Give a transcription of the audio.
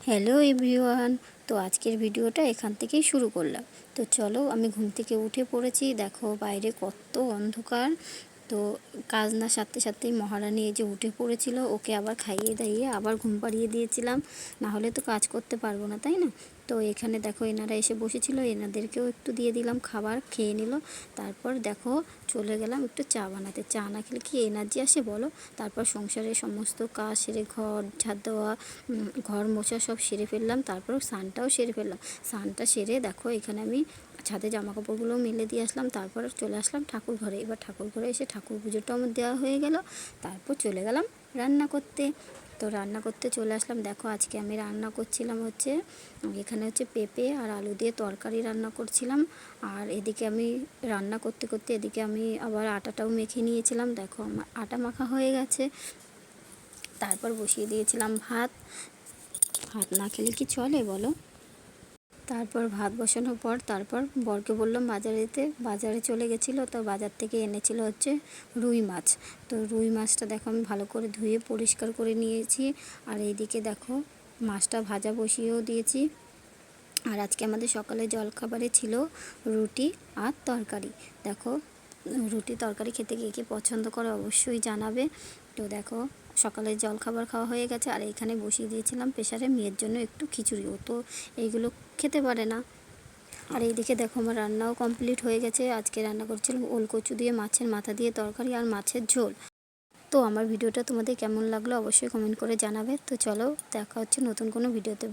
Hello everyone. তো আজকের ভিডিওটা এখান থেকেই শুরু করলাম। তো চলো, আমি ঘুম থেকে উঠে পড়েছি। দেখো বাইরে কত অন্ধকার। তো কাজ না সারতে সারতেই মহারানী এই যে উঠে পড়েছিল, ওকে আবার খাইয়ে দাইয়ে আবার ঘুম পাড়িয়ে দিয়েছিলাম, না হলে তো কাজ করতে পারবো না, তাই না? তো এখানে দেখো এনারা এসে বসেছিল, এনাদেরকেও একটু দিয়ে দিলাম, খাবার খেয়ে নিল। তারপর দেখো চলে গেলাম একটু চা বানাতে। চা না খেলে কি এনার্জি আসে বলো? তারপর সংসারের সমস্ত কাজ সেরে ঘর ঝাড় দেওয়া, ঘর মোছা সব সেরে ফেললাম। তারপর স্নানটাও সেরে ফেললাম। স্নানটা সেরে দেখো এখানে আমি ছাদে জামা কাপড়গুলো মেলে দিয়ে আসলাম। তারপর চলে আসলাম ঠাকুর ঘরে। এবার ঠাকুর ঘরে এসে ঠাকুর পুজোটাও আমার দেওয়া হয়ে গেল। তারপর চলে গেলাম রান্না করতে। তো রান্না করতে চলে আসলাম। দেখো আজকে আমি রান্না করছিলাম হচ্ছে, এখানে হচ্ছে পেঁপে আর আলু দিয়ে তরকারি রান্না করছিলাম। আর এদিকে আমি রান্না করতে করতে এদিকে আমি আবার আটাটাও মেখে নিয়েছিলাম। দেখো আমার আটা মাখা হয়ে গেছে। তারপর বসিয়ে দিয়েছিলাম ভাত। ভাত না খেলে কি চলে বলো? তারপর ভাত বসানোর পর তারপর বরকে বললাম বাজারে চলে গেছিলো। তো বাজার থেকে এনেছিল হচ্ছে রুই মাছ। তো রুই মাছটা দেখো আমি ভালো করে ধুয়ে পরিষ্কার করে নিয়েছি। আর এইদিকে দেখো মাছটা ভাজা বসিয়েও দিয়েছি। আর আজকে আমাদের সকালে জলখাবারে ছিল রুটি আর তরকারি। দেখো রুটি তরকারি খেতে কে কে পছন্দ করে অবশ্যই জানাবে। তো দেখো সকালে জলখাবার খাওয়া হয়ে গেছে। আর এখানে বসিয়ে দিয়েছিলাম প্রেসারে মেয়ের জন্য একটু খিচুড়ি। ও তো এইগুলো খেতে পারে না। আর এইদিকে দেখো আমার রান্নাও কমপ্লিট হয়ে গেছে। আজকে রান্না করছিলাম ওল কচু দিয়ে মাছের মাথা দিয়ে তরকারি আর মাছের ঝোল। তো আমার ভিডিওটা তোমাদের কেমন লাগলো অবশ্যই কমেন্ট করে জানাবে। তো চলো দেখা হচ্ছে নতুন কোনো ভিডিওতে।